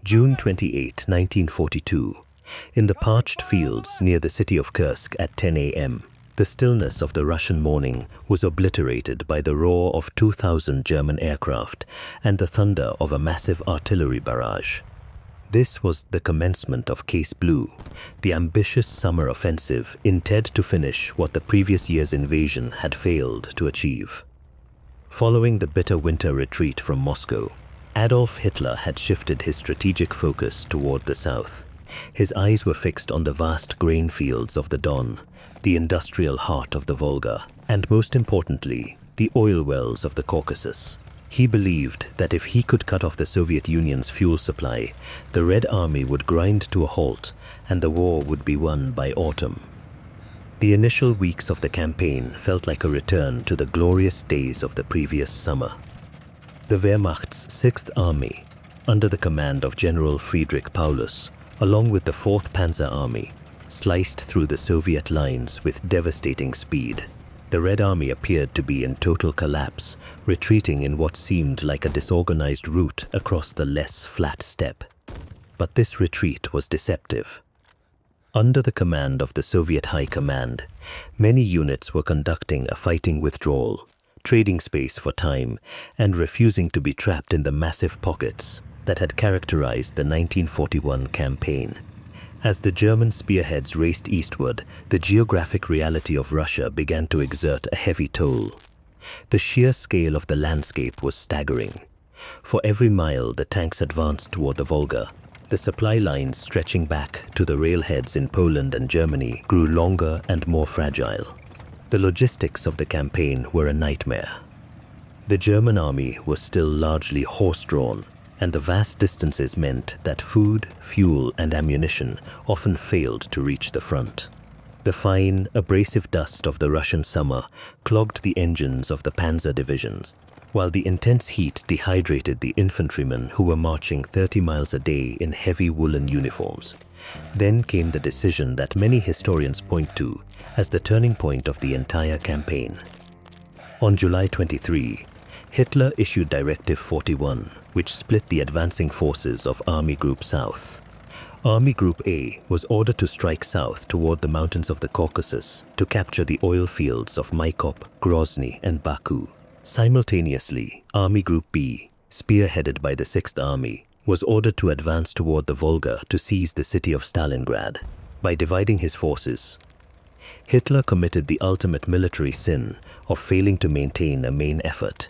June 28, 1942. In the parched fields near the city of Kursk at 10 a.m., the stillness of the Russian morning was obliterated by the roar of 2,000 German aircraft and the thunder of a massive artillery barrage. This was the commencement of Case Blue, the ambitious summer offensive intended to finish what the previous year's invasion had failed to achieve. Following the bitter winter retreat from Moscow, Adolf Hitler had shifted his strategic focus toward the south. His eyes were fixed on the vast grain fields of the Don, the industrial heart of the Volga, and most importantly, the oil wells of the Caucasus. He believed that if he could cut off the Soviet Union's fuel supply, the Red Army would grind to a halt and the war would be won by autumn. The initial weeks of the campaign felt like a return to the glorious days of the previous summer. The Wehrmacht's 6th Army, under the command of General Friedrich Paulus, along with the 4th Panzer Army, sliced through the Soviet lines with devastating speed. The Red Army appeared to be in total collapse, retreating in what seemed like a disorganized route across the less flat steppe. But this retreat was deceptive. Under the command of the Soviet High Command, many units were conducting a fighting withdrawal, trading space for time, and refusing to be trapped in the massive pockets that had characterized the 1941 campaign. As the German spearheads raced eastward, the geographic reality of Russia began to exert a heavy toll. The sheer scale of the landscape was staggering. For every mile the tanks advanced toward the Volga, the supply lines stretching back to the railheads in Poland and Germany grew longer and more fragile. The logistics of the campaign were a nightmare. The German army was still largely horse-drawn, and the vast distances meant that food, fuel, and ammunition often failed to reach the front. The fine, abrasive dust of the Russian summer clogged the engines of the panzer divisions, while the intense heat dehydrated the infantrymen who were marching 30 miles a day in heavy woolen uniforms. Then came the decision that many historians point to as the turning point of the entire campaign. On July 23, Hitler issued Directive 41, which split the advancing forces of Army Group South. Army Group A was ordered to strike south toward the mountains of the Caucasus to capture the oil fields of Maikop, Grozny, and Baku. Simultaneously, Army Group B, spearheaded by the 6th Army, was ordered to advance toward the Volga to seize the city of Stalingrad. By dividing his forces, Hitler committed the ultimate military sin of failing to maintain a main effort.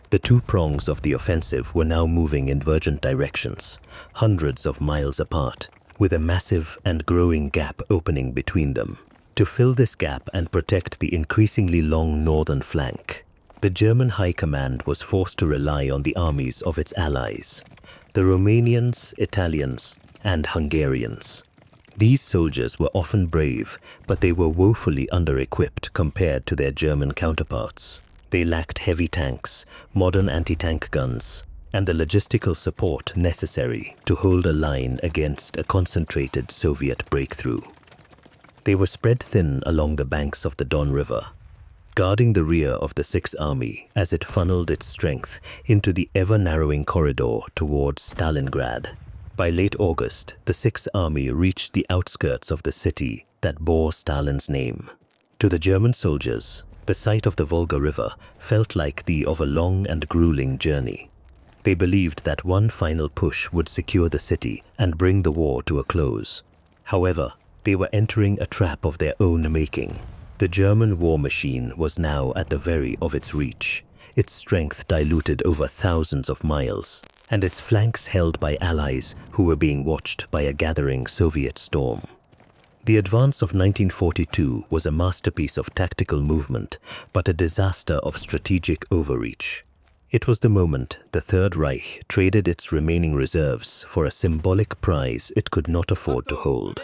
The two prongs of the offensive were now moving in divergent directions, hundreds of miles apart, with a massive and growing gap opening between them. To fill this gap and protect the increasingly long northern flank, the German High Command was forced to rely on the armies of its allies, the Romanians, Italians, and Hungarians. These soldiers were often brave, but they were woefully under-equipped compared to their German counterparts. They lacked heavy tanks, modern anti-tank guns, and the logistical support necessary to hold a line against a concentrated Soviet breakthrough. They were spread thin along the banks of the Don River, guarding the rear of the 6th Army as it funneled its strength into the ever-narrowing corridor towards Stalingrad. By late August, the 6th Army reached the outskirts of the city that bore Stalin's name. To the German soldiers, the sight of the Volga River felt like the of a long and grueling journey. They believed that one final push would secure the city and bring the war to a close. However, they were entering a trap of their own making. The German war machine was now at the very of its reach, its strength diluted over thousands of miles, and its flanks held by allies who were being watched by a gathering Soviet storm. The advance of 1942 was a masterpiece of tactical movement, but a disaster of strategic overreach. It was the moment the Third Reich traded its remaining reserves for a symbolic prize it could not afford to hold.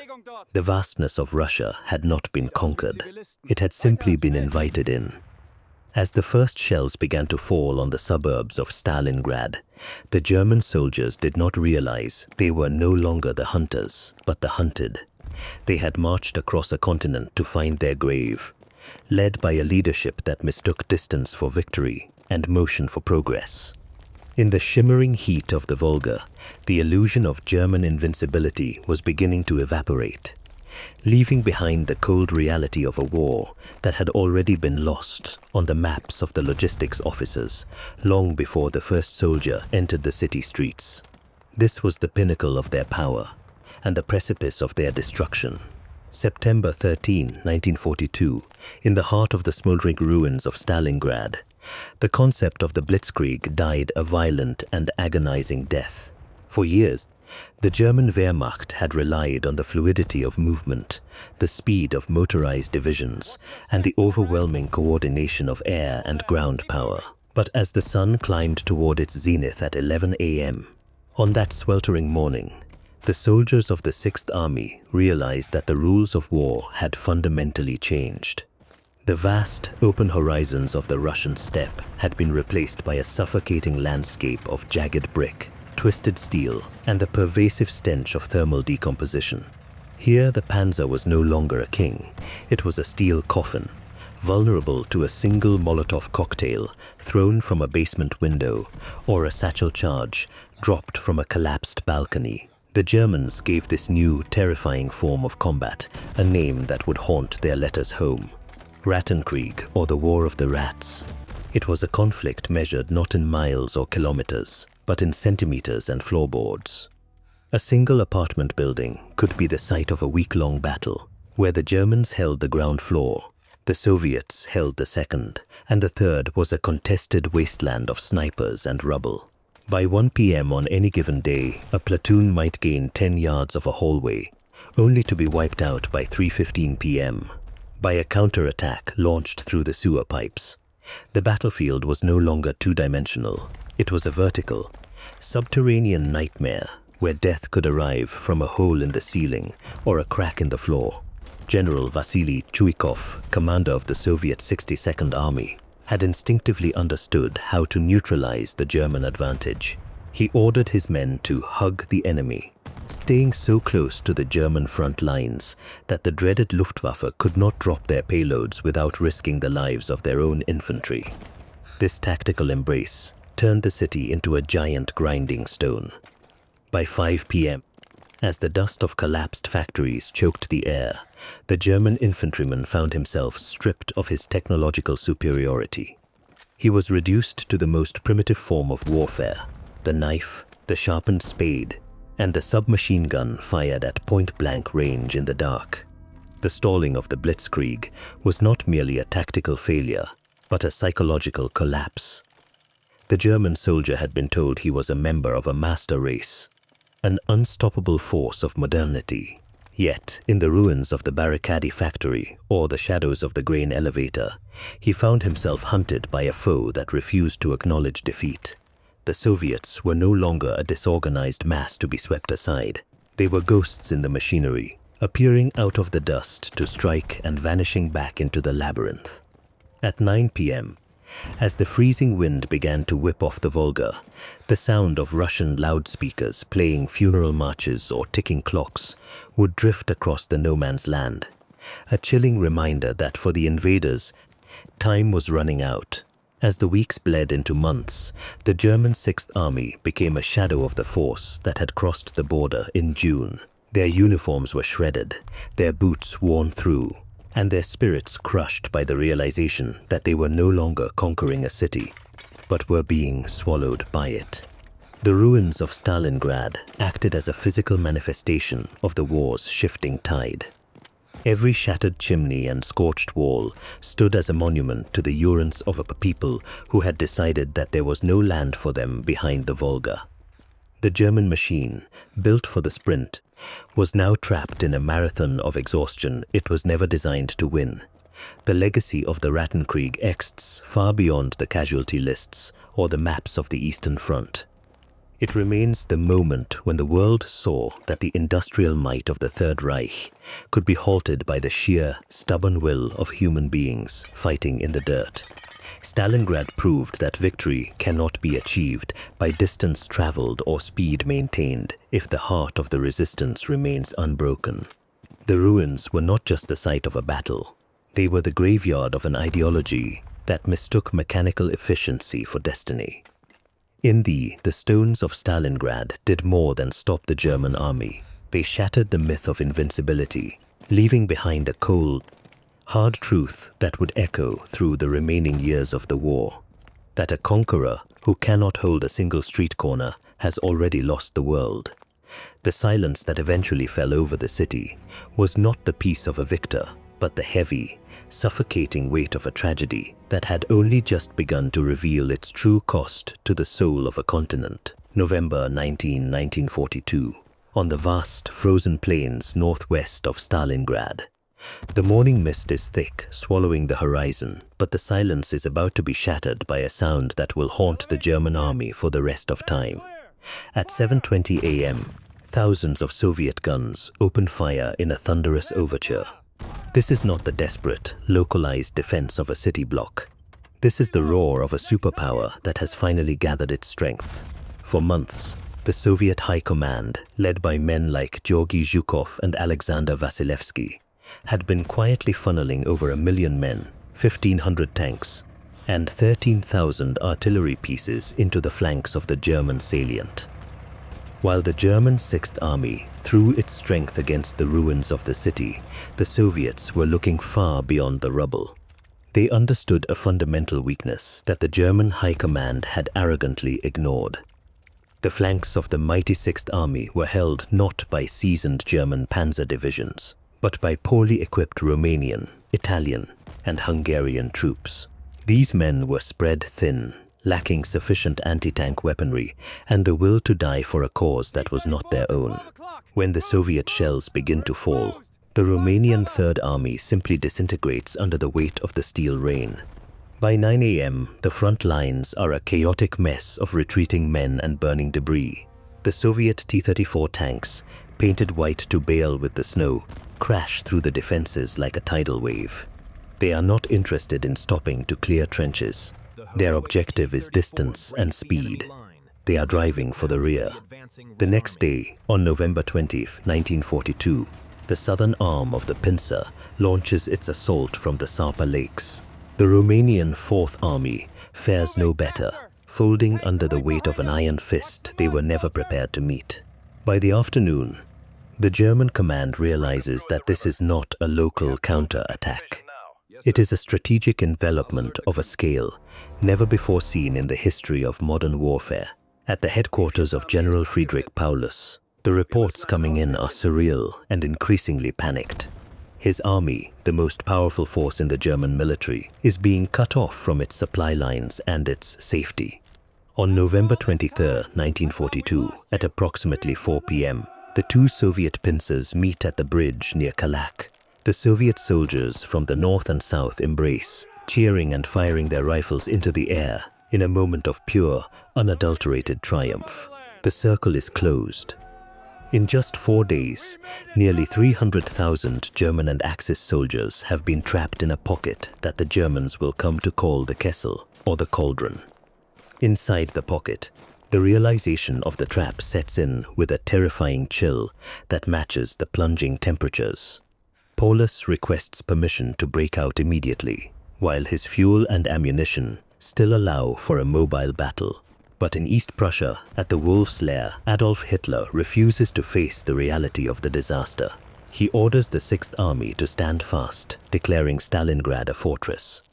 The vastness of Russia had not been conquered. It had simply been invited in. As the first shells began to fall on the suburbs of Stalingrad, the German soldiers did not realize they were no longer the hunters, but the hunted. They had marched across a continent to find their grave, led by a leadership that mistook distance for victory and motion for progress. In the shimmering heat of the Volga, the illusion of German invincibility was beginning to evaporate, leaving behind the cold reality of a war that had already been lost on the maps of the logistics officers long before the first soldier entered the city streets. This was the pinnacle of their power and the precipice of their destruction. September 13, 1942, in the heart of the smoldering ruins of Stalingrad, the concept of the Blitzkrieg died a violent and agonizing death. For years, the German Wehrmacht had relied on the fluidity of movement, the speed of motorized divisions, and the overwhelming coordination of air and ground power. But as the sun climbed toward its zenith at 11 a.m., on that sweltering morning, the soldiers of the 6th Army realized that the rules of war had fundamentally changed. The vast, open horizons of the Russian steppe had been replaced by a suffocating landscape of jagged brick, twisted steel, and the pervasive stench of thermal decomposition. Here the Panzer was no longer a king. It was a steel coffin, vulnerable to a single Molotov cocktail thrown from a basement window or a satchel charge dropped from a collapsed balcony. The Germans gave this new, terrifying form of combat a name that would haunt their letters home: Rattenkrieg, or the War of the Rats. It was a conflict measured not in miles or kilometers, but in centimeters and floorboards. A single apartment building could be the site of a week-long battle, where the Germans held the ground floor, the Soviets held the second, and the third was a contested wasteland of snipers and rubble. By 1 p.m. on any given day, a platoon might gain 10 yards of a hallway, only to be wiped out by 3:15 p.m. by a counterattack launched through the sewer pipes. The battlefield was no longer two-dimensional. It was a vertical, subterranean nightmare where death could arrive from a hole in the ceiling or a crack in the floor. General Vasily Chuikov, commander of the Soviet 62nd Army, had instinctively understood how to neutralize the German advantage. He ordered his men to hug the enemy, staying so close to the German front lines that the dreaded Luftwaffe could not drop their payloads without risking the lives of their own infantry. This tactical embrace turned the city into a giant grinding stone. By 5 p.m., as the dust of collapsed factories choked the air, the German infantryman found himself stripped of his technological superiority. He was reduced to the most primitive form of warfare: the knife, the sharpened spade, and the submachine gun fired at point-blank range in the dark. The stalling of the Blitzkrieg was not merely a tactical failure, but a psychological collapse. The German soldier had been told he was a member of a master race, an unstoppable force of modernity. Yet, in the ruins of the Barricadi factory or the shadows of the grain elevator, he found himself hunted by a foe that refused to acknowledge defeat. The Soviets were no longer a disorganized mass to be swept aside. They were ghosts in the machinery, appearing out of the dust to strike and vanishing back into the labyrinth. At 9 p.m., as the freezing wind began to whip off the Volga, the sound of Russian loudspeakers playing funeral marches or ticking clocks would drift across the no-man's land, a chilling reminder that for the invaders, time was running out. As the weeks bled into months, the German 6th Army became a shadow of the force that had crossed the border in June. Their uniforms were shredded, their boots worn through, and their spirits crushed by the realization that they were no longer conquering a city, but were being swallowed by it. The ruins of Stalingrad acted as a physical manifestation of the war's shifting tide. Every shattered chimney and scorched wall stood as a monument to the urence of a people who had decided that there was no land for them behind the Volga. The German machine, built for the sprint, was now trapped in a marathon of exhaustion it was never designed to win. The legacy of the Rattenkrieg exists far beyond the casualty lists or the maps of the Eastern Front. It remains the moment when the world saw that the industrial might of the Third Reich could be halted by the sheer, stubborn will of human beings fighting in the dirt. Stalingrad proved that victory cannot be achieved by distance traveled or speed maintained if the heart of the resistance remains unbroken. The ruins were not just the site of a battle. They were the graveyard of an ideology that mistook mechanical efficiency for destiny. The stones of Stalingrad did more than stop the German army. They shattered the myth of invincibility, leaving behind a cold, hard truth that would echo through the remaining years of the war. That a conqueror who cannot hold a single street corner has already lost the world. The silence that eventually fell over the city was not the peace of a victor, but the heavy, suffocating weight of a tragedy that had only just begun to reveal its true cost to the soul of a continent. November 19, 1942, on the vast, frozen plains northwest of Stalingrad. The morning mist is thick, swallowing the horizon, but the silence is about to be shattered by a sound that will haunt the German army for the rest of time. At 7:20 a.m., thousands of Soviet guns open fire in a thunderous overture. This is not the desperate, localized defense of a city block. This is the roar of a superpower that has finally gathered its strength. For months, the Soviet High Command, led by men like Georgy Zhukov and Alexander Vasilevsky, had been quietly funneling over 1 million men, 1,500 tanks, and 13,000 artillery pieces into the flanks of the German salient. While the German Sixth Army threw its strength against the ruins of the city, the Soviets were looking far beyond the rubble. They understood a fundamental weakness that the German High Command had arrogantly ignored. The flanks of the mighty Sixth Army were held not by seasoned German panzer divisions, but by poorly equipped Romanian, Italian, and Hungarian troops. These men were spread thin, lacking sufficient anti-tank weaponry and the will to die for a cause that was not their own. When the Soviet shells begin to fall, the Romanian Third Army simply disintegrates under the weight of the steel rain. By 9 a.m., the front lines are a chaotic mess of retreating men and burning debris. The Soviet T-34 tanks, painted white to bale with the snow, crash through the defenses like a tidal wave. They are not interested in stopping to clear trenches. Their objective is distance and speed. They are driving for the rear. The next day, on November 20, 1942, the southern arm of the pincer launches its assault from the Sapa Lakes. The Romanian Fourth Army fares no better, folding under the weight of an iron fist they were never prepared to meet. By the afternoon, the German command realizes that this is not a local counter-attack. It is a strategic envelopment of a scale never before seen in the history of modern warfare. At the headquarters of General Friedrich Paulus, the reports coming in are surreal and increasingly panicked. His army, the most powerful force in the German military, is being cut off from its supply lines and its safety. On November 23, 1942, at approximately 4 p.m., the two Soviet pincers meet at the bridge near Kalak. The Soviet soldiers from the north and south embrace, cheering and firing their rifles into the air in a moment of pure, unadulterated triumph. The circle is closed. In just 4 days, nearly 300,000 German and Axis soldiers have been trapped in a pocket that the Germans will come to call the Kessel or the Cauldron. Inside the pocket, the realization of the trap sets in with a terrifying chill that matches the plunging temperatures. Paulus requests permission to break out immediately, while his fuel and ammunition still allow for a mobile battle. But in East Prussia, at the Wolf's Lair, Adolf Hitler refuses to face the reality of the disaster. He orders the Sixth Army to stand fast, declaring Stalingrad a fortress.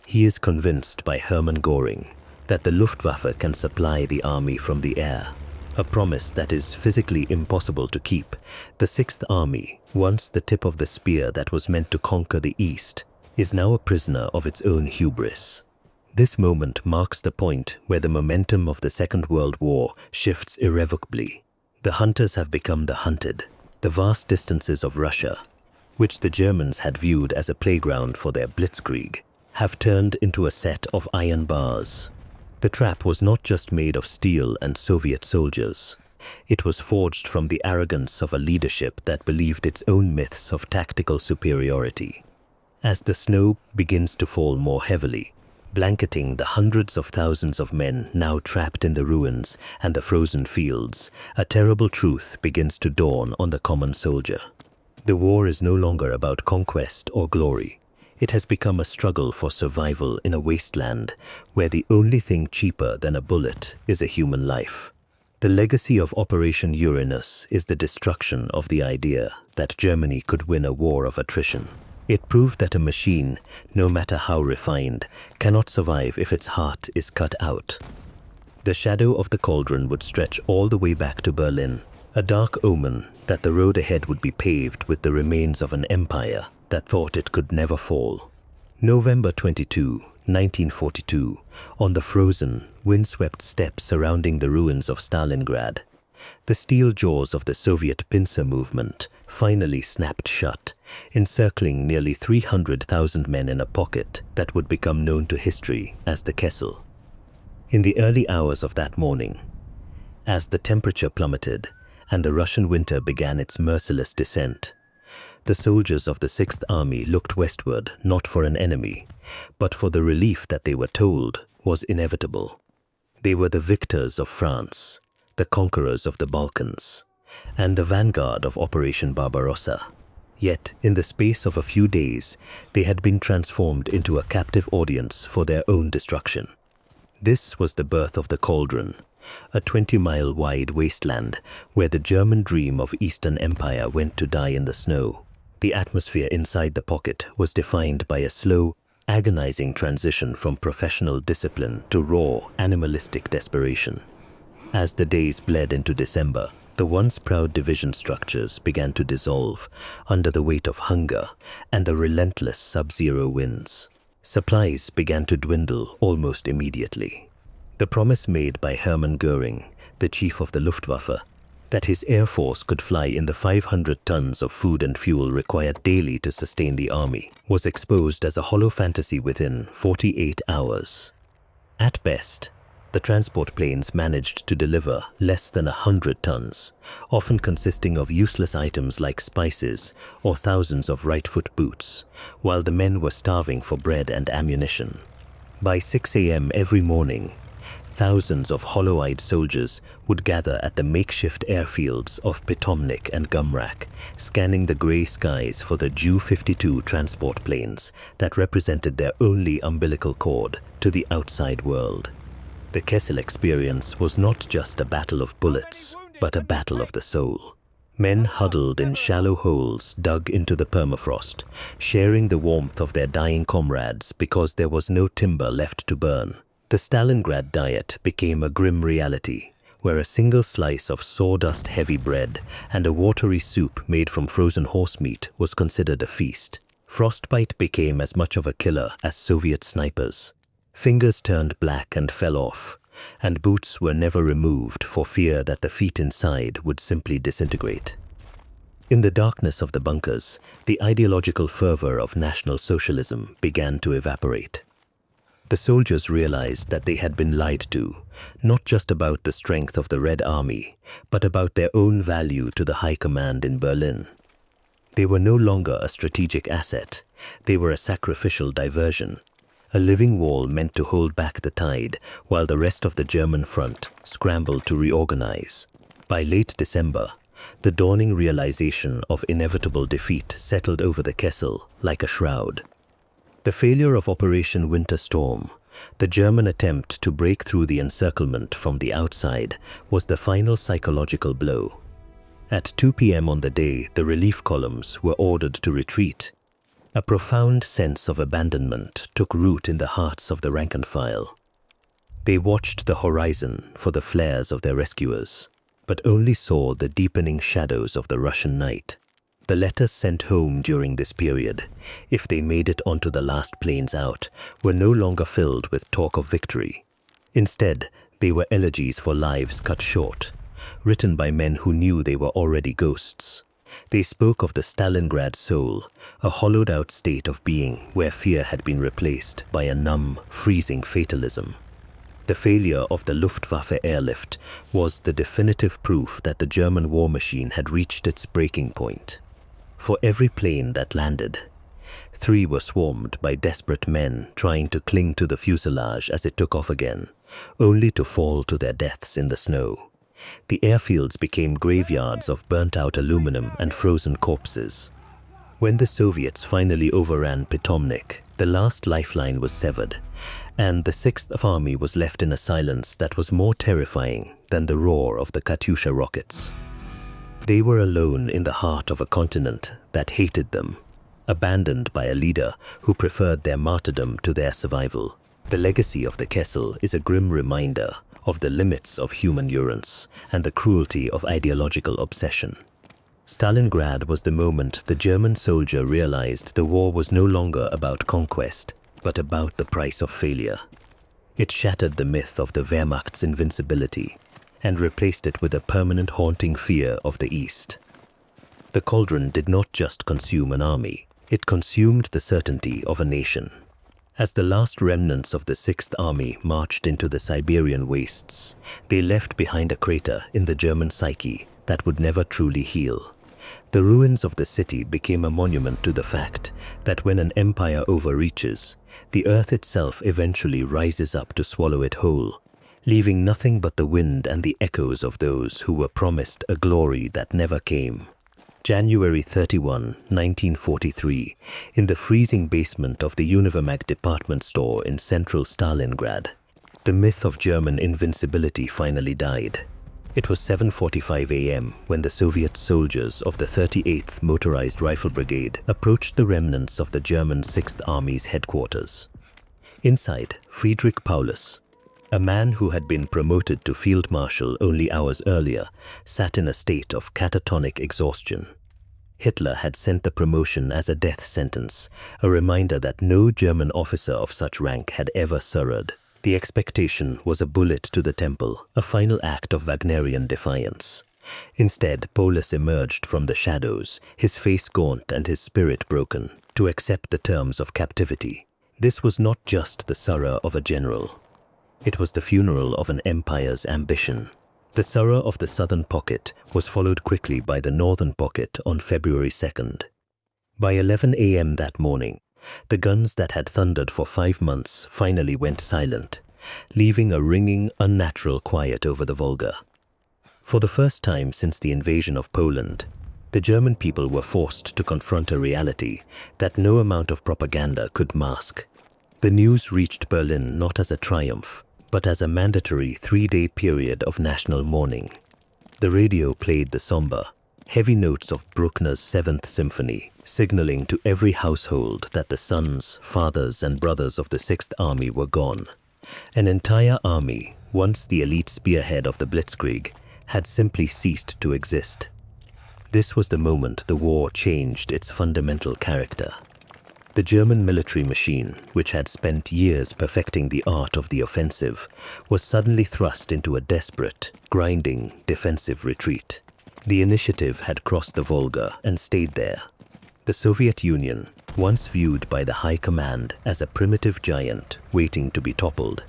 He is convinced by Hermann Göring that the Luftwaffe can supply the army from the air, a promise that is physically impossible to keep. The Sixth Army, once the tip of the spear that was meant to conquer the East, is now a prisoner of its own hubris. This moment marks the point where the momentum of the Second World War shifts irrevocably. The hunters have become the hunted. The vast distances of Russia, which the Germans had viewed as a playground for their blitzkrieg, have turned into a set of iron bars. The trap was not just made of steel and Soviet soldiers. It was forged from the arrogance of a leadership that believed its own myths of tactical superiority. As the snow begins to fall more heavily, blanketing the hundreds of thousands of men now trapped in the ruins and the frozen fields, a terrible truth begins to dawn on the common soldier. The war is no longer about conquest or glory. It has become a struggle for survival in a wasteland where the only thing cheaper than a bullet is a human life. The legacy of Operation Uranus is the destruction of the idea that Germany could win a war of attrition. It proved that a machine, no matter how refined, cannot survive if its heart is cut out. The shadow of the cauldron would stretch all the way back to Berlin, a dark omen that the road ahead would be paved with the remains of an empire that thought it could never fall. November 22, 1942, on the frozen, windswept steppes surrounding the ruins of Stalingrad, the steel jaws of the Soviet pincer movement finally snapped shut, encircling nearly 300,000 men in a pocket that would become known to history as the Kessel. In the early hours of that morning, as the temperature plummeted and the Russian winter began its merciless descent, the soldiers of the Sixth Army looked westward not for an enemy, but for the relief that they were told was inevitable. They were the victors of France, the conquerors of the Balkans, and the vanguard of Operation Barbarossa. Yet, in the space of a few days, they had been transformed into a captive audience for their own destruction. This was the birth of the Cauldron, a 20-mile-wide wasteland where the German dream of Eastern Empire went to die in the snow. The atmosphere inside the pocket was defined by a slow, agonizing transition from professional discipline to raw, animalistic desperation. As the days bled into December, the once proud division structures began to dissolve under the weight of hunger and the relentless sub-zero winds. Supplies began to dwindle almost immediately. The promise made by Hermann Göring, the chief of the Luftwaffe, that his air force could fly in the 500 tons of food and fuel required daily to sustain the army, was exposed as a hollow fantasy within 48 hours. At best, the transport planes managed to deliver less than 100 tons, often consisting of useless items like spices or thousands of right-foot boots, while the men were starving for bread and ammunition. By 6 a.m. every morning, thousands of hollow-eyed soldiers would gather at the makeshift airfields of Pitomnik and Gumrak, scanning the grey skies for the Ju-52 transport planes that represented their only umbilical cord to the outside world. The Kessel experience was not just a battle of bullets, but a battle of the soul. Men huddled in shallow holes dug into the permafrost, sharing the warmth of their dying comrades because there was no timber left to burn. The Stalingrad diet became a grim reality, where a single slice of sawdust-heavy bread and a watery soup made from frozen horse meat was considered a feast. Frostbite became as much of a killer as Soviet snipers. Fingers turned black and fell off, and boots were never removed for fear that the feet inside would simply disintegrate. In the darkness of the bunkers, the ideological fervor of National Socialism began to evaporate. The soldiers realized that they had been lied to, not just about the strength of the Red Army, but about their own value to the high command in Berlin. They were no longer a strategic asset, they were a sacrificial diversion, a living wall meant to hold back the tide while the rest of the German front scrambled to reorganize. By late December, the dawning realization of inevitable defeat settled over the Kessel like a shroud. The failure of Operation Winter Storm, the German attempt to break through the encirclement from the outside, was the final psychological blow. At 2 p.m. on the day, the relief columns were ordered to retreat. A profound sense of abandonment took root in the hearts of the rank and file. They watched the horizon for the flares of their rescuers, but only saw the deepening shadows of the Russian night. The letters sent home during this period, if they made it onto the last planes out, were no longer filled with talk of victory. Instead, they were elegies for lives cut short, written by men who knew they were already ghosts. They spoke of the Stalingrad soul, a hollowed-out state of being where fear had been replaced by a numb, freezing fatalism. The failure of the Luftwaffe airlift was the definitive proof that the German war machine had reached its breaking point. For every plane that landed, 3 were swarmed by desperate men trying to cling to the fuselage as it took off again, only to fall to their deaths in the snow. The airfields became graveyards of burnt-out aluminum and frozen corpses. When the Soviets finally overran Pitomnik, the last lifeline was severed, and the Sixth Army was left in a silence that was more terrifying than the roar of the Katyusha rockets. They were alone in the heart of a continent that hated them, abandoned by a leader who preferred their martyrdom to their survival. The legacy of the Kessel is a grim reminder of the limits of human endurance and the cruelty of ideological obsession. Stalingrad was the moment the German soldier realized the war was no longer about conquest, but about the price of failure. It shattered the myth of the Wehrmacht's invincibility and replaced it with a permanent haunting fear of the East. The cauldron did not just consume an army, it consumed the certainty of a nation. As the last remnants of the Sixth Army marched into the Siberian wastes, they left behind a crater in the German psyche that would never truly heal. The ruins of the city became a monument to the fact that when an empire overreaches, the earth itself eventually rises up to swallow it whole, leaving nothing but the wind and the echoes of those who were promised a glory that never came. January 31, 1943, in the freezing basement of the Univermag department store in central Stalingrad, the myth of German invincibility finally died. It was 7:45 a.m. when the Soviet soldiers of the 38th Motorized Rifle Brigade approached the remnants of the German 6th Army's headquarters. Inside, Friedrich Paulus, a man who had been promoted to Field Marshal only hours earlier, sat in a state of catatonic exhaustion. Hitler had sent the promotion as a death sentence, a reminder that no German officer of such rank had ever surrendered. The expectation was a bullet to the temple, a final act of Wagnerian defiance. Instead, Paulus emerged from the shadows, his face gaunt and his spirit broken, to accept the terms of captivity. This was not just the sorrow of a general. It was the funeral of an empire's ambition. The sorrow of the southern pocket was followed quickly by the northern pocket on February 2nd. By 11 a.m. that morning, the guns that had thundered for 5 months finally went silent, leaving a ringing, unnatural quiet over the Volga. For the first time since the invasion of Poland, the German people were forced to confront a reality that no amount of propaganda could mask. The news reached Berlin not as a triumph, but as a mandatory 3-day period of national mourning. The radio played the somber, heavy notes of Bruckner's Seventh Symphony, signaling to every household that the sons, fathers, and brothers of the Sixth Army were gone. An entire army, once the elite spearhead of the Blitzkrieg, had simply ceased to exist. This was the moment the war changed its fundamental character. The German military machine, which had spent years perfecting the art of the offensive, was suddenly thrust into a desperate, grinding, defensive retreat. The initiative had crossed the Volga and stayed there. The Soviet Union, once viewed by the High Command as a primitive giant waiting to be toppled,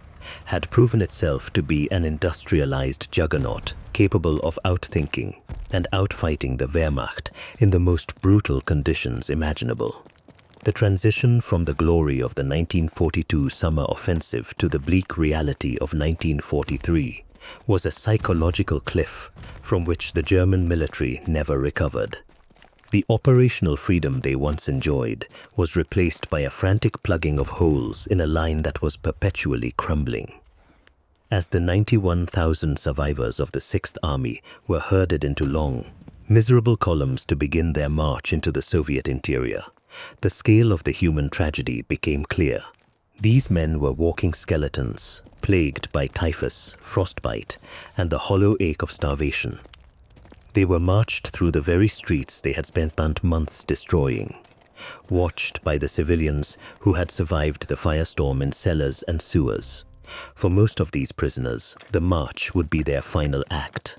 had proven itself to be an industrialized juggernaut capable of outthinking and outfighting the Wehrmacht in the most brutal conditions imaginable. The transition from the glory of the 1942 summer offensive to the bleak reality of 1943 was a psychological cliff from which the German military never recovered. The operational freedom they once enjoyed was replaced by a frantic plugging of holes in a line that was perpetually crumbling. As the 91,000 survivors of the Sixth Army were herded into long, miserable columns to begin their march into the Soviet interior, the scale of the human tragedy became clear. These men were walking skeletons, plagued by typhus, frostbite, and the hollow ache of starvation. They were marched through the very streets they had spent months destroying, watched by the civilians who had survived the firestorm in cellars and sewers. For most of these prisoners, the march would be their final act.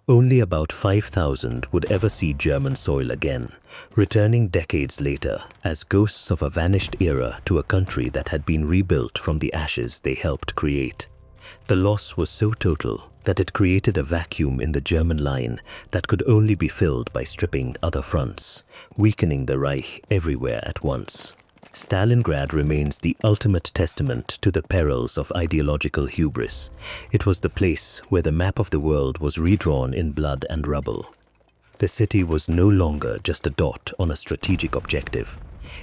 Only about 5,000 would ever see German soil again, returning decades later as ghosts of a vanished era to a country that had been rebuilt from the ashes they helped create. The loss was so total that it created a vacuum in the German line that could only be filled by stripping other fronts, weakening the Reich everywhere at once. Stalingrad remains the ultimate testament to the perils of ideological hubris. It was the place where the map of the world was redrawn in blood and rubble. The city was no longer just a dot on a strategic objective.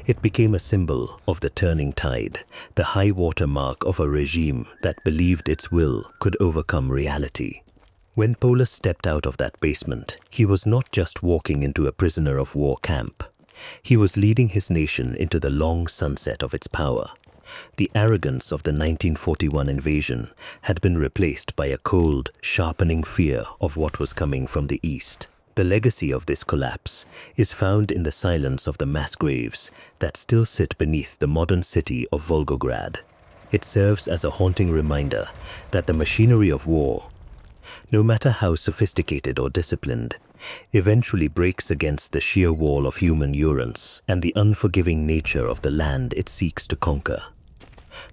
It became a symbol of the turning tide, the high water mark of a regime that believed its will could overcome reality. When Paulus stepped out of that basement, he was not just walking into a prisoner of war camp. He was leading his nation into the long sunset of its power. The arrogance of the 1941 invasion had been replaced by a cold, sharpening fear of what was coming from the east. The legacy of this collapse is found in the silence of the mass graves that still sit beneath the modern city of Volgograd. It serves as a haunting reminder that the machinery of war, no matter how sophisticated or disciplined, eventually breaks against the sheer wall of human endurance and the unforgiving nature of the land it seeks to conquer.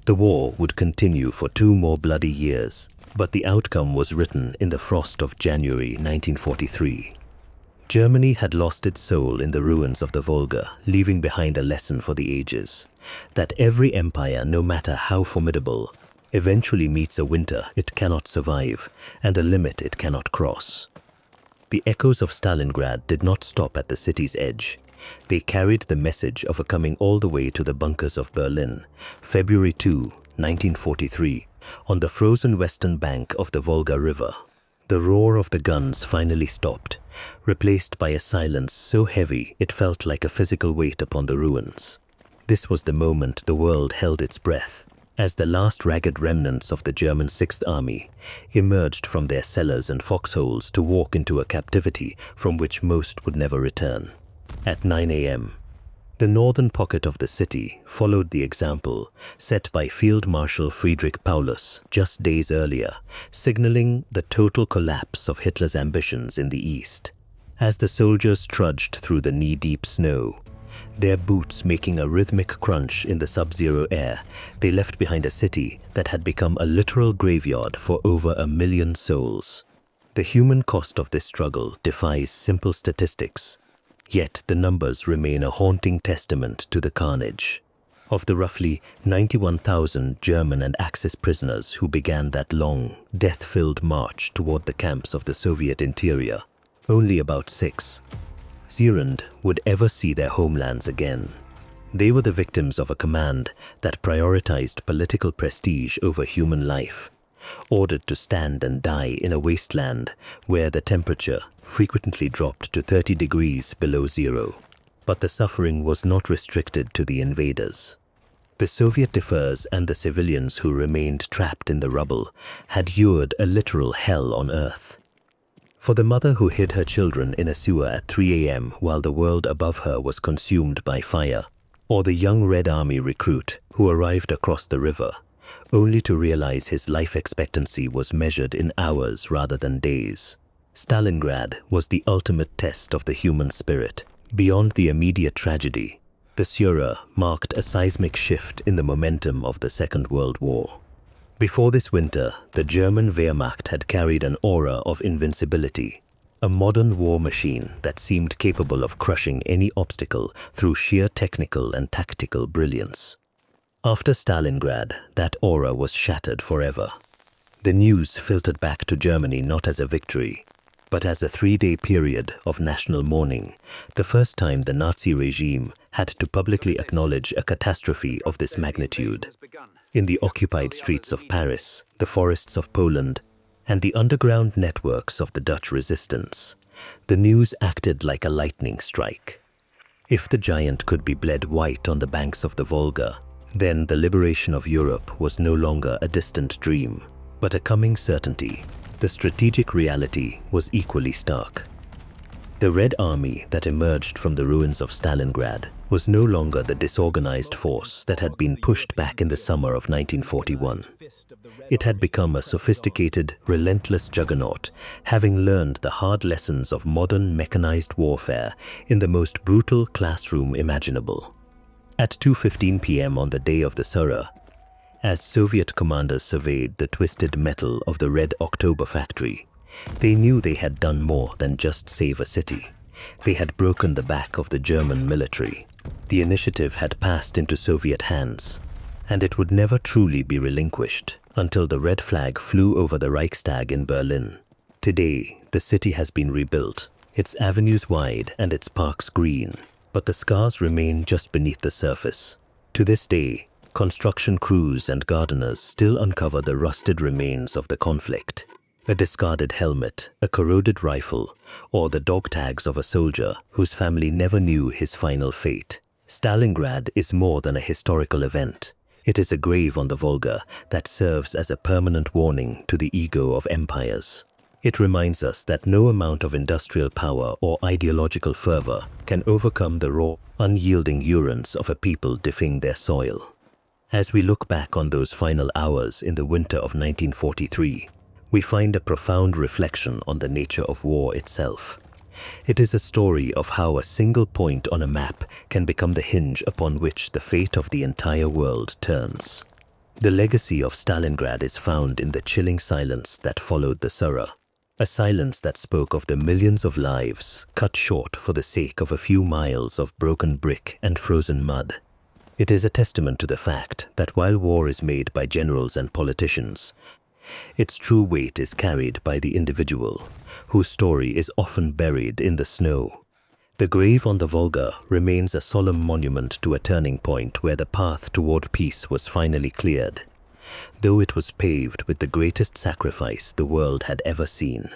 The war would continue for 2 more bloody years, but the outcome was written in the frost of January 1943. Germany had lost its soul in the ruins of the Volga, leaving behind a lesson for the ages, that every empire, no matter how formidable, eventually meets a winter it cannot survive and a limit it cannot cross. The echoes of Stalingrad did not stop at the city's edge. They carried the message of a coming all the way to the bunkers of Berlin, February 2, 1943, on the frozen western bank of the Volga River. The roar of the guns finally stopped, replaced by a silence so heavy it felt like a physical weight upon the ruins. This was the moment the world held its breath, as the last ragged remnants of the German Sixth Army emerged from their cellars and foxholes to walk into a captivity from which most would never return. At 9 a.m., the northern pocket of the city followed the example set by Field Marshal Friedrich Paulus just days earlier, signaling the total collapse of Hitler's ambitions in the east. As the soldiers trudged through the knee-deep snow, their boots making a rhythmic crunch in the sub-zero air, they left behind a city that had become a literal graveyard for over 1 million souls. The human cost of this struggle defies simple statistics. Yet the numbers remain a haunting testament to the carnage. Of the roughly 91,000 German and Axis prisoners who began that long, death-filled march toward the camps of the Soviet interior, only about 6,000 would ever see their homelands again. They were the victims of a command that prioritized political prestige over human life, ordered to stand and die in a wasteland where the temperature frequently dropped to 30 degrees below zero. But the suffering was not restricted to the invaders. The Soviet deferrers and the civilians who remained trapped in the rubble had endured a literal hell on earth. For the mother who hid her children in a sewer at 3 a.m. while the world above her was consumed by fire, or the young Red Army recruit who arrived across the river, only to realize his life expectancy was measured in hours rather than days. Stalingrad was the ultimate test of the human spirit. Beyond the immediate tragedy, the Führer marked a seismic shift in the momentum of the Second World War. Before this winter, the German Wehrmacht had carried an aura of invincibility, a modern war machine that seemed capable of crushing any obstacle through sheer technical and tactical brilliance. After Stalingrad, that aura was shattered forever. The news filtered back to Germany not as a victory, but as a 3-day period of national mourning, the first time the Nazi regime had to publicly acknowledge a catastrophe of this magnitude. In the occupied streets of Paris, the forests of Poland, and the underground networks of the Dutch resistance, the news acted like a lightning strike. If the giant could be bled white on the banks of the Volga, then the liberation of Europe was no longer a distant dream, but a coming certainty. The strategic reality was equally stark. The Red Army that emerged from the ruins of Stalingrad was no longer the disorganized force that had been pushed back in the summer of 1941. It had become a sophisticated, relentless juggernaut, having learned the hard lessons of modern mechanized warfare in the most brutal classroom imaginable. At 2:15 p.m. on the day of the Surah, as Soviet commanders surveyed the twisted metal of the Red October factory, they knew they had done more than just save a city. They had broken the back of the German military. The initiative had passed into Soviet hands, and it would never truly be relinquished until the red flag flew over the Reichstag in Berlin. Today, the city has been rebuilt, its avenues wide and its parks green, but the scars remain just beneath the surface. To this day, construction crews and gardeners still uncover the rusted remains of the conflict. A discarded helmet, a corroded rifle, or the dog tags of a soldier whose family never knew his final fate. Stalingrad is more than a historical event. It is a grave on the Volga that serves as a permanent warning to the ego of empires. It reminds us that no amount of industrial power or ideological fervor can overcome the raw, unyielding urine of a people defying their soil. As we look back on those final hours in the winter of 1943, we find a profound reflection on the nature of war itself. It is a story of how a single point on a map can become the hinge upon which the fate of the entire world turns. The legacy of Stalingrad is found in the chilling silence that followed the Surah, a silence that spoke of the millions of lives cut short for the sake of a few miles of broken brick and frozen mud. It is a testament to the fact that while war is made by generals and politicians, its true weight is carried by the individual, whose story is often buried in the snow. The grave on the Volga remains a solemn monument to a turning point where the path toward peace was finally cleared, though it was paved with the greatest sacrifice the world had ever seen.